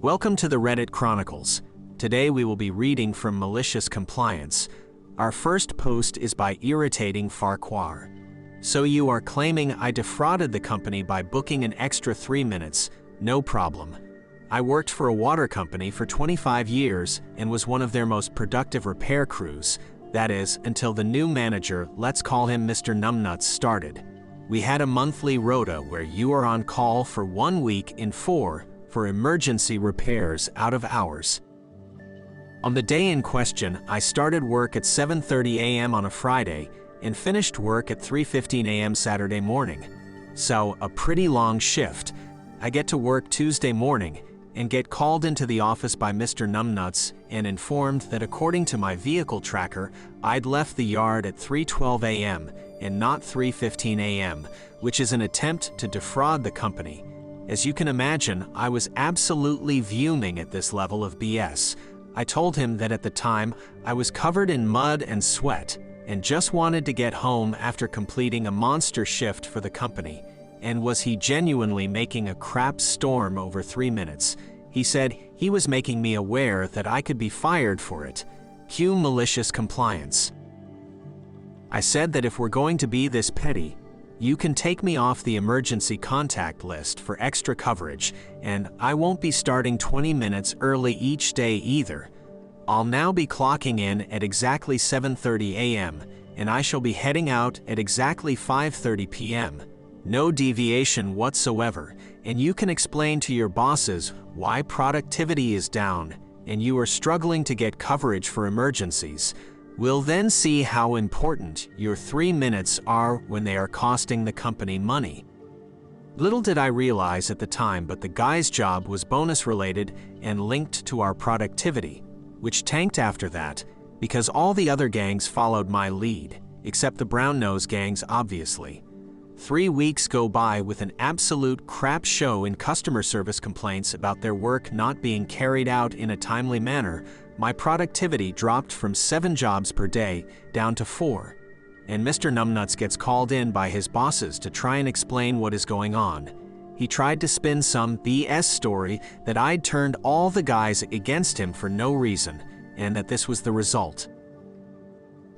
Welcome to the Reddit Chronicles. Today we will be reading from Malicious Compliance. Our first post is by Irritating Farquhar. So you are claiming I defrauded the company by booking an extra 3 minutes? No problem. I worked for a water company for 25 years and was one of their most productive repair crews. That is, until the new manager, let's call him Mr. Numbnuts, started. We had a monthly rota where you are on call for 1 week in 4 for emergency repairs out of hours. On the day in question, I started work at 7:30 a.m. on a Friday and finished work at 3:15 a.m. Saturday morning. So, a pretty long shift. I get to work Tuesday morning and get called into the office by Mr. Numbnuts and informed that according to my vehicle tracker, I'd left the yard at 3:12 a.m. and not 3:15 a.m., which is an attempt to defraud the company. As you can imagine, I was absolutely fuming at this level of BS. I told him that at the time, I was covered in mud and sweat and just wanted to get home after completing a monster shift for the company. And was he genuinely making a crap storm over 3 minutes? He said he was making me aware that I could be fired for it. Cue malicious compliance. I said that if we're going to be this petty, you can take me off the emergency contact list for extra coverage, and I won't be starting 20 minutes early each day either. I'll now be clocking in at exactly 7:30 a.m., and I shall be heading out at exactly 5:30 p.m. No deviation whatsoever, and you can explain to your bosses why productivity is down and you are struggling to get coverage for emergencies. We'll then see how important your 3 minutes are when they are costing the company money. Little did I realize at the time, but the guy's job was bonus related and linked to our productivity, which tanked after that because all the other gangs followed my lead, except the brown nose gangs obviously. 3 weeks go by with an absolute crap show in customer service complaints about their work not being carried out in a timely manner. My productivity dropped from 7 jobs per day down to 4. And Mr. Numbnuts gets called in by his bosses to try and explain what is going on. He tried to spin some BS story that I'd turned all the guys against him for no reason, and that this was the result.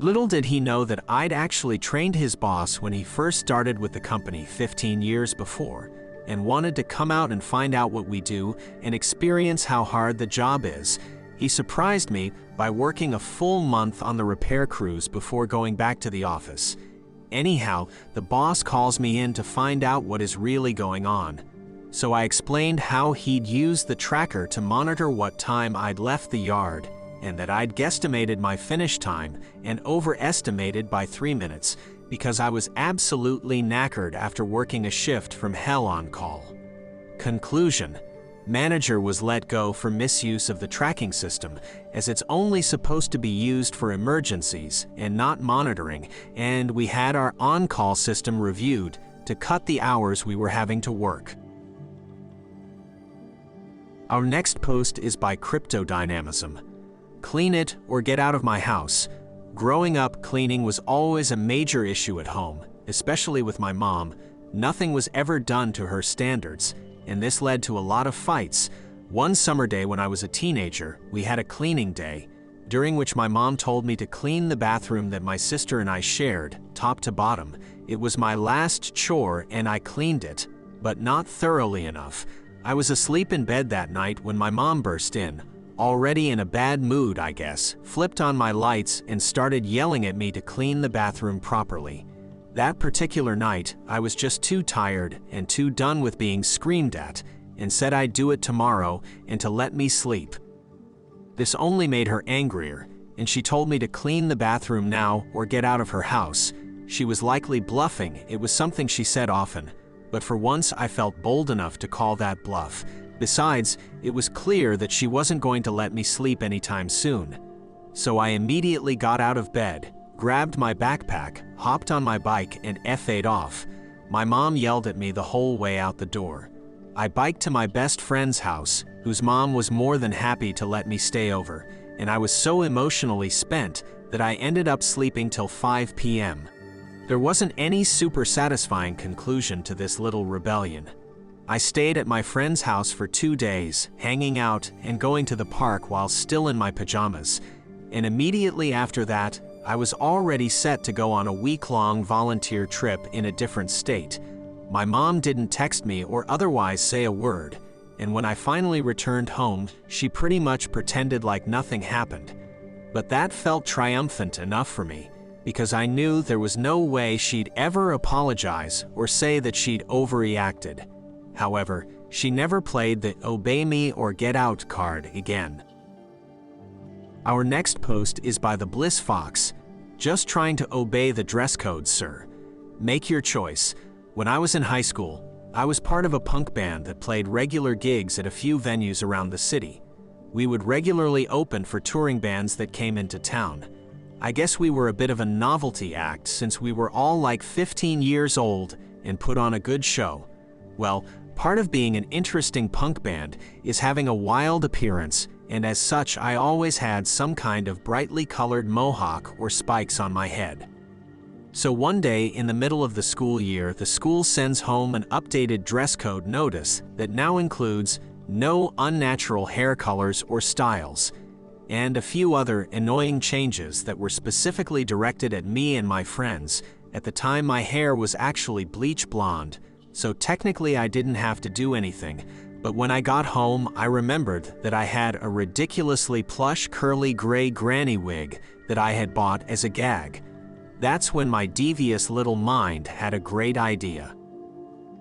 Little did he know that I'd actually trained his boss when he first started with the company 15 years before, and wanted to come out and find out what we do and experience how hard the job is. He surprised me by working a full month on the repair crews before going back to the office. Anyhow, the boss calls me in to find out what is really going on. So I explained how he'd used the tracker to monitor what time I'd left the yard, and that I'd guesstimated my finish time and overestimated by 3 minutes because I was absolutely knackered after working a shift from hell on call. Conclusion: manager was let go for misuse of the tracking system, as it's only supposed to be used for emergencies and not monitoring, and we had our on-call system reviewed to cut the hours we were having to work. Our next post is by Cryptodynamism. Clean it or get out of my house. Growing up, cleaning was always a major issue at home, especially with my mom. Nothing was ever done to her standards, and this led to a lot of fights. One summer day when I was a teenager, we had a cleaning day, during which my mom told me to clean the bathroom that my sister and I shared, top to bottom. It was my last chore and I cleaned it, but not thoroughly enough. I was asleep in bed that night when my mom burst in, already in a bad mood I guess, flipped on my lights and started yelling at me to clean the bathroom properly. That particular night, I was just too tired and too done with being screamed at, and said I'd do it tomorrow and to let me sleep. This only made her angrier, and she told me to clean the bathroom now or get out of her house. She was likely bluffing. It was something she said often, but for once I felt bold enough to call that bluff. Besides, it was clear that she wasn't going to let me sleep anytime soon. So I immediately got out of bed, grabbed my backpack, hopped on my bike, and FA'd off. My mom yelled at me the whole way out the door. I biked to my best friend's house, whose mom was more than happy to let me stay over, and I was so emotionally spent that I ended up sleeping till 5 p.m. There wasn't any super satisfying conclusion to this little rebellion. I stayed at my friend's house for 2 days, hanging out and going to the park while still in my pajamas. And immediately after that, I was already set to go on a week-long volunteer trip in a different state. My mom didn't text me or otherwise say a word, and when I finally returned home, she pretty much pretended like nothing happened. But that felt triumphant enough for me, because I knew there was no way she'd ever apologize or say that she'd overreacted. However, she never played the "obey me or get out" card again. Our next post is by the Bliss Fox. Just trying to obey the dress code, sir. Make your choice. When I was in high school, I was part of a punk band that played regular gigs at a few venues around the city. We would regularly open for touring bands that came into town. I guess we were a bit of a novelty act since we were all like 15 years old and put on a good show. Well, part of being an interesting punk band is having a wild appearance, and as such I always had some kind of brightly colored mohawk or spikes on my head. So one day in the middle of the school year, the school sends home an updated dress code notice that now includes no unnatural hair colors or styles, and a few other annoying changes that were specifically directed at me and my friends. At the time my hair was actually bleach blonde, so technically I didn't have to do anything, but when I got home I remembered that I had a ridiculously plush curly gray granny wig that I had bought as a gag. That's when my devious little mind had a great idea.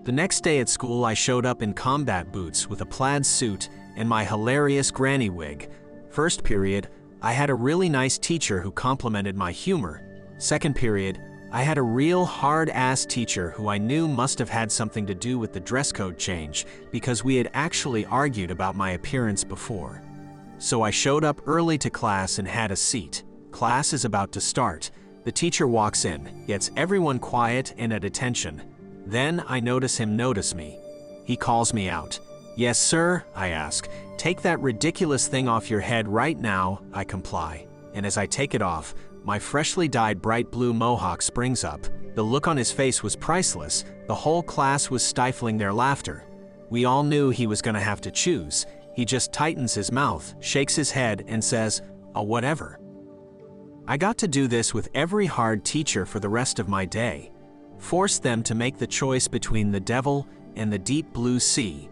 The next day at school I showed up in combat boots with a plaid suit and my hilarious granny wig. First period, I had a really nice teacher who complimented my humor. Second period, I had a real hard-ass teacher who I knew must have had something to do with the dress code change because we had actually argued about my appearance before. So I showed up early to class and had a seat. Class is about to start. The teacher walks in, gets everyone quiet and at attention. Then I notice him notice me. He calls me out. "Yes, sir," I ask. "Take that ridiculous thing off your head right now," I comply. And as I take it off, my freshly dyed bright blue mohawk springs up. The look on his face was priceless. The whole class was stifling their laughter. We all knew he was gonna have to choose. He just tightens his mouth, shakes his head, and says, "Oh, whatever." I got to do this with every hard teacher for the rest of my day. Forced them to make the choice between the devil and the deep blue sea.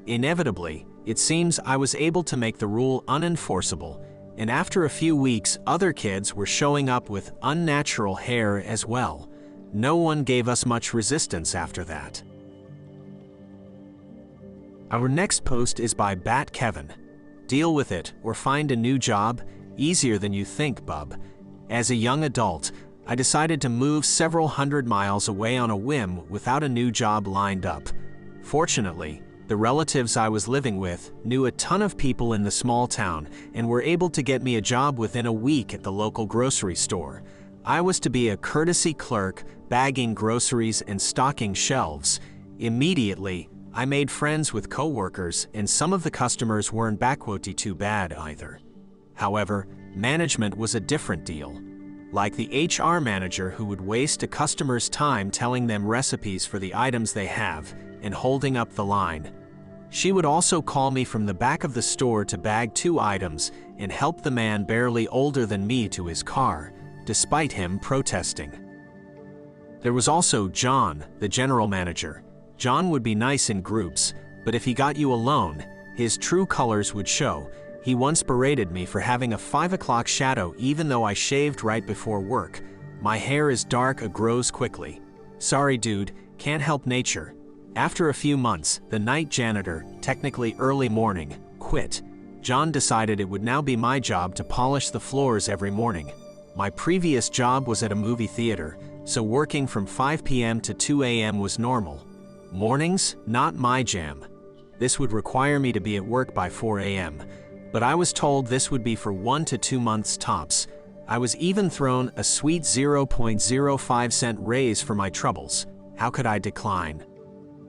Inevitably, it seems I was able to make the rule unenforceable, and after a few weeks, other kids were showing up with unnatural hair as well. No one gave us much resistance after that. Our next post is by Bat Kevin. Deal with it or find a new job. Easier than you think, bub. As a young adult, I decided to move several hundred miles away on a whim without a new job lined up. Fortunately, the relatives I was living with knew a ton of people in the small town and were able to get me a job within a week at the local grocery store. I was to be a courtesy clerk, bagging groceries and stocking shelves. Immediately, I made friends with coworkers, and some of the customers weren't too bad either. However, management was a different deal. Like the HR manager who would waste a customer's time telling them recipes for the items they have and holding up the line. She would also call me from the back of the store to bag 2 items and help the man barely older than me to his car, despite him protesting. There was also John, the general manager. John would be nice in groups, but if he got you alone, his true colors would show. He once berated me for having a 5 o'clock shadow even though I shaved right before work. My hair is dark, it grows quickly. Sorry dude, can't help nature. After a few months, the night janitor, technically early morning, quit. John decided it would now be my job to polish the floors every morning. My previous job was at a movie theater, so working from 5 p.m. to 2 a.m. was normal. Mornings, not my jam. This would require me to be at work by 4 a.m., but I was told this would be for 1 to 2 months tops. I was even thrown a sweet 0.05-cent raise for my troubles. How could I decline?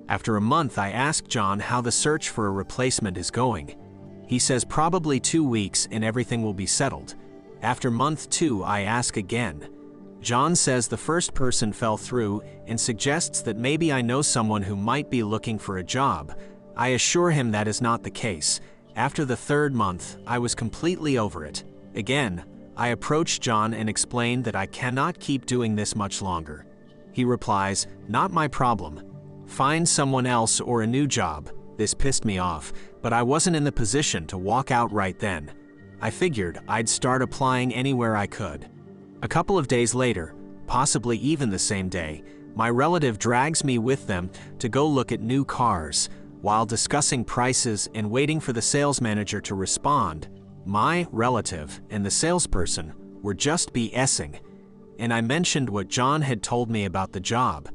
After a month, I asked John how the search for a replacement is going. He says probably 2 weeks and everything will be settled. After month 2, I ask again. John says the first person fell through and suggests that maybe I know someone who might be looking for a job. I assure him that is not the case. After the third month, I was completely over it. Again, I approached John and explained that I cannot keep doing this much longer. He replies, "Not my problem. Find someone else or a new job." This pissed me off, but I wasn't in the position to walk out right then. I figured I'd start applying anywhere I could. A couple of days later, possibly even the same day, my relative drags me with them to go look at new cars. While discussing prices and waiting for the sales manager to respond, my relative and the salesperson were just BSing, and I mentioned what John had told me about the job.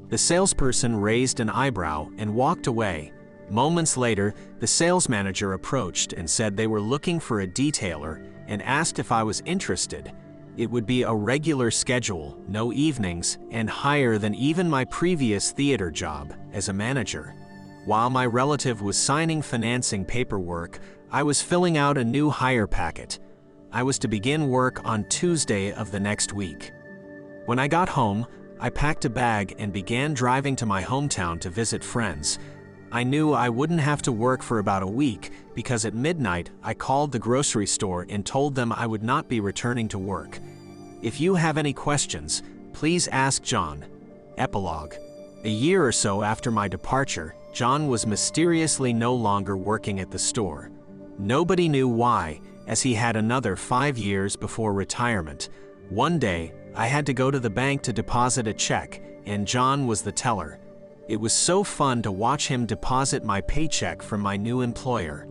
The salesperson raised an eyebrow and walked away. Moments later, the sales manager approached and said they were looking for a detailer and asked if I was interested. It would be a regular schedule, no evenings, and higher than even my previous theater job as a manager. While my relative was signing financing paperwork, I was filling out a new hire packet. I was to begin work on Tuesday of the next week. When I got home, I packed a bag and began driving to my hometown to visit friends. I knew I wouldn't have to work for about a week because at midnight I called the grocery store and told them I would not be returning to work. If you have any questions, please ask John. Epilogue. A year or so after my departure, John was mysteriously no longer working at the store. Nobody knew why, as he had another 5 years before retirement. One day, I had to go to the bank to deposit a check, and John was the teller. It was so fun to watch him deposit my paycheck from my new employer.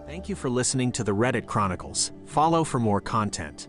Thank you for listening to the Reddit Chronicles. Follow for more content.